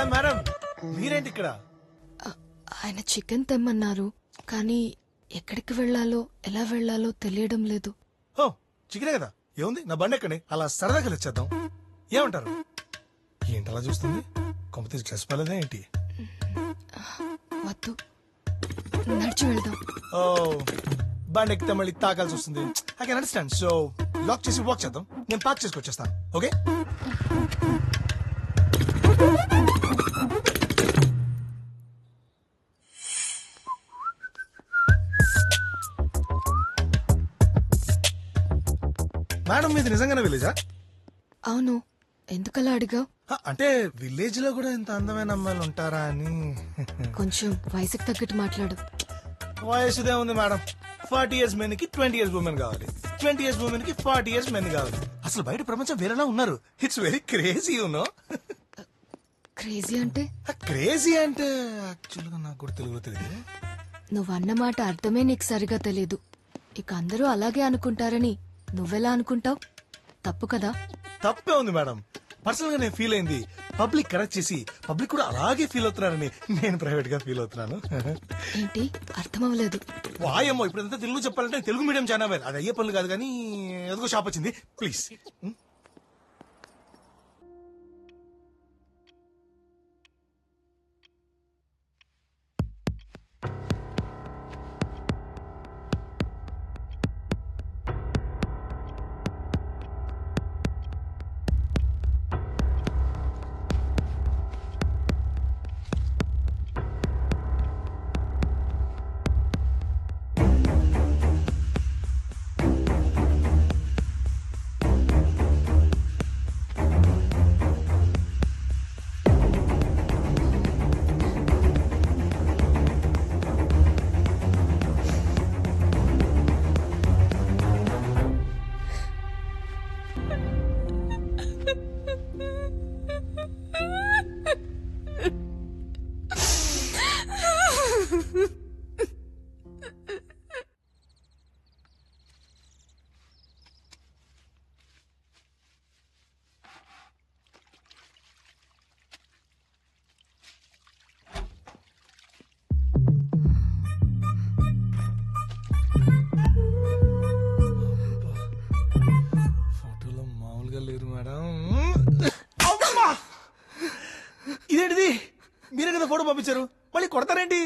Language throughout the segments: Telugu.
హాయ్ మేడం, మీరేంటి ఇక్కడ? ఆయన చికెన్ తెమ్మన్నారు, కానీ ఎక్కడికి వెళ్లాలో ఎలా వెళ్లాలో తెలియడం లేదు. ఓ చికెనే కదా, ఏముంది నా బండి ఎక్కడి, అలా సరదాగా వచ్చేద్దాం. ఏమంటారు? ఏంటి అలా చూస్తుంది? కొంపతీసి డ్రెస్ పర్లేదా ఏంటి? వద్దు, నడిచి వెళ్దాం. ఓ బండి ఎక్కితే మళ్ళీ తాగాల్సి వస్తుంది. I can understand. So lock చేసి వాక్ చేద్దాం. నేను పార్క్ చేసుకొచ్చేస్తాను. ఓకే? మేడం మీది నిజంగానే విలేజా? అవును, ఎందుకలా అడిగావు? అంటే విలేజ్ లో కూడా ఇంత అందమైన అమ్మాయిలు ఉంటారా అని. కొంచెం వయసుకు తగ్గట్టు మాట్లాడు. వయసుదే ఉంది మేడం. 40 years మెన్ కి 20 years ఉమెన్ కావాలి, 20 years ఉమెన్ కి 40 years మెన్ కావాలి. అసలు బయట ప్రపంచం వేరేలా ఉన్నారు. It's very crazy you know. Crazy అంటే? క్రేజీ అంటే యాక్చువల్ గా నాకు కూడా తెలుగులో తెలియదు. నువ్వన్నమాట అర్థమే నీకు సరిగా తెలీదు. ఇక అందరూ అలాగే అనుకుంటారని నువ్వెలా అనుకుంటావు? తప్పు కదా. తప్పే ఉంది మేడం. పర్సనల్ గా నేను ఫీల్ అయింది పబ్లిక్ కరెక్ట్ చేసి పబ్లిక్ కూడా అలాగే ఫీల్ అవుతున్నారని నేను ప్రైవేట్ గా ఫీల్ అవుతున్నాను. ఏంటి అర్థం అవ్వలేదు? వాయమ్మో, ఇప్పుడు ఎంత తెలుగు చెప్పాలంటే తెలుగు మీడియం ఛానల్ అది అయ్యే పనులు కాదు. కానీ ఎదుగో షాప్ వచ్చింది, ప్లీజ్. ఫోటోలో మామూలుగా లేరు మేడం. ఇదేంటిది? మీరే కదా ఫోటో పంపించారు, మళ్ళీ కొడతారేంటి?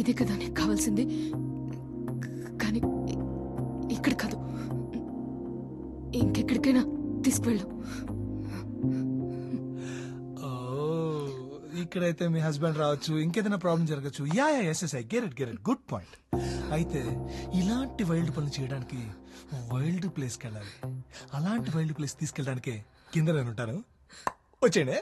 ఇది కదా నీకు కావాల్సింది, కానీ ఇక్కడ కాదు, ఇంకెక్కడికైనా తీసుకువెళ్ళు. ఇక్కడైతే మీ హస్బెండ్ రావచ్చు, ఇంకేదైనా ప్రాబ్లం జరగచ్చు. Yeah yeah yes yes I get it good point. అయితే ఇలాంటి వైల్డ్ పనులు చేయడానికి వైల్డ్ ప్లేస్కి వెళ్ళాలి. అలాంటి వైల్డ్ ప్లేస్ తీసుకెళ్ళడానికి కింద నేను ఉంటాను, వచ్చేయండి.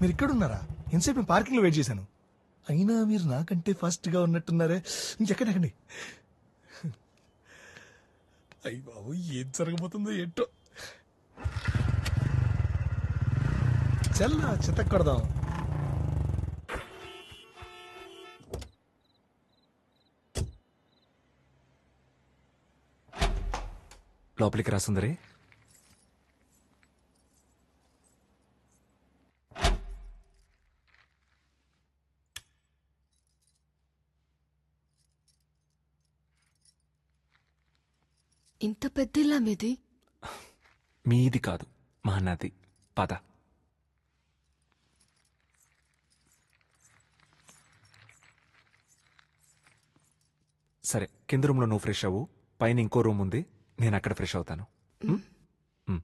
మీరు ఇక్కడ ఉన్నారా? ఎంతసేపు నేను పార్కింగ్ లో వెయిట్ చేశాను. అయినా మీరు నాకంటే ఫాస్ట్ గా ఉన్నట్టున్నారే. ఇంకెక్కడెక్కండి. అయ్యి బాబు, ఏం జరగబోతుందో ఏంటో. చల్లా చితక్ కొడదాం. లోపలికి రా సుందరి. ఇంత పెద్ద ఇల్లా మీది? మీది కాదు, మా అన్నది. పద. సరే, కింద రూమ్లో నువ్వు ఫ్రెష్ అవ్వు, పైన ఇంకో రూమ్ ఉంది, నేను అక్కడ ఫ్రెష్ అవుతాను. ఉమ్? ఉమ్.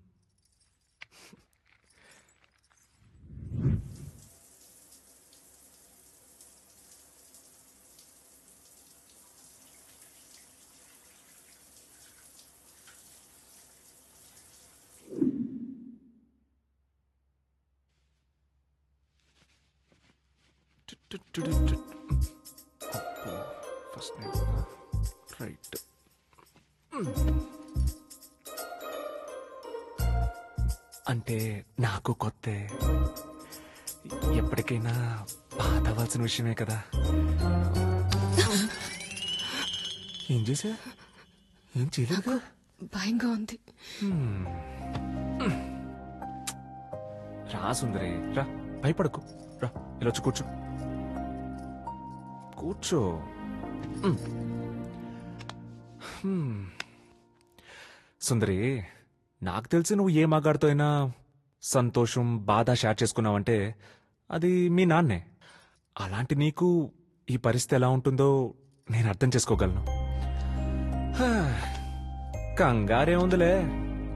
First right. అంటే నాకు కొత్త, ఎప్పటికైనా బాధ అవ్వాల్సిన విషయమే కదా. ఏం చేసా? ఏం చేయలేదుగా. భయంగా ఉంది. రా సుందరి, రా, భయపడకు. రా, ఇలా వచ్చి కూర్చో. కూర్చో. సుందరి, నాకు తెలిసి నువ్వు ఏ మగాడితో అయినా సంతోషం, బాధ షేర్ చేసుకున్నావంటే అది మీ నాన్నే. అలాంటి నీకు ఈ పరిస్థితి ఎలా ఉంటుందో నేను అర్థం చేసుకోగలను. కంగారేముందిలే,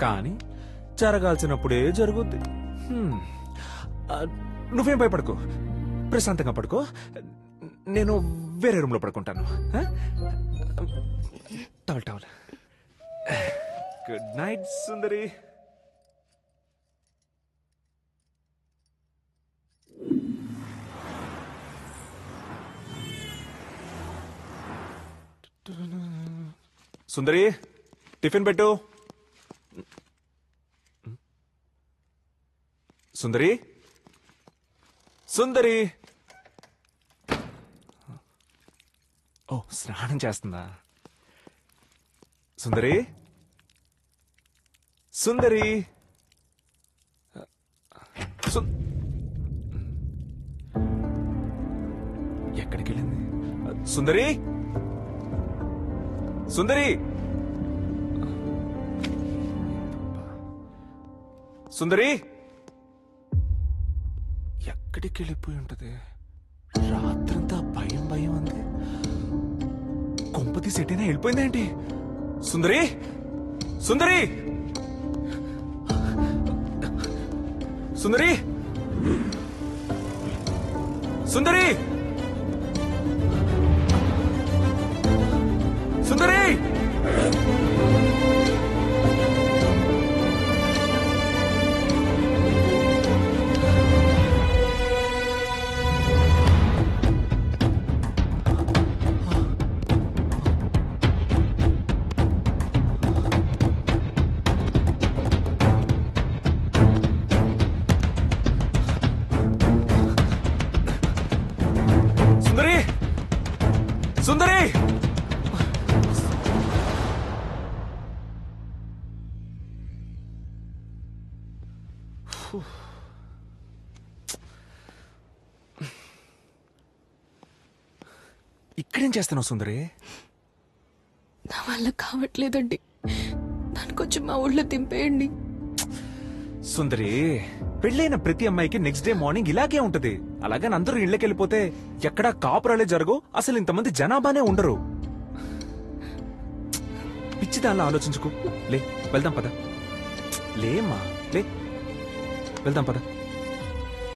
కానీ జరగాల్సినప్పుడే జరుగుద్ది. నువ్వేం భయపడకు, ప్రశాంతంగా పడుకో. నేను వేరే రూమ్లో పడుకుంటాను. Towel towel. గుడ్ నైట్ సుందరి. సుందరి, టిఫిన్ పెట్టు. సుందరి, సుందరి. ఓ, స్నానం చేస్తుందా? సుందరి, సుందరి. ఎక్కడికి వెళ్ళింది? సుందరి, సుందరి, సుందరి. ఎక్కడికి వెళ్ళిపోయి ఉంటది? రాత్రంతా భయం భయం అంది. కొంపతి సెట్టైనా వెళ్ళిపోయిందేంటి? సుందరి, సుందరి, సుందరి, సుందరి, సుందరి. సుందరి, ఇక్కడేం చేస్తున్నావు సుందరి? నా వల్ల కావట్లేదండి, నన్ను కొంచెం మా ఊళ్ళో దింపేయండి. సుందరి, పెళ్ళైన ప్రతి అమ్మాయికి నెక్స్ట్ డే మార్నింగ్ ఇలాగే ఉంటది. అలాగని అందరూ ఇళ్ళకి వెళ్ళిపోతే ఎక్కడా కాపురాలే జరగవు, అసలు ఇంతమంది జనాభానే ఉండరు. పిచ్చి దానిలో ఆలోచించుకో. లే, వెళ్దాం పద. లేమ్మా, లే, వెళ్దాం పద.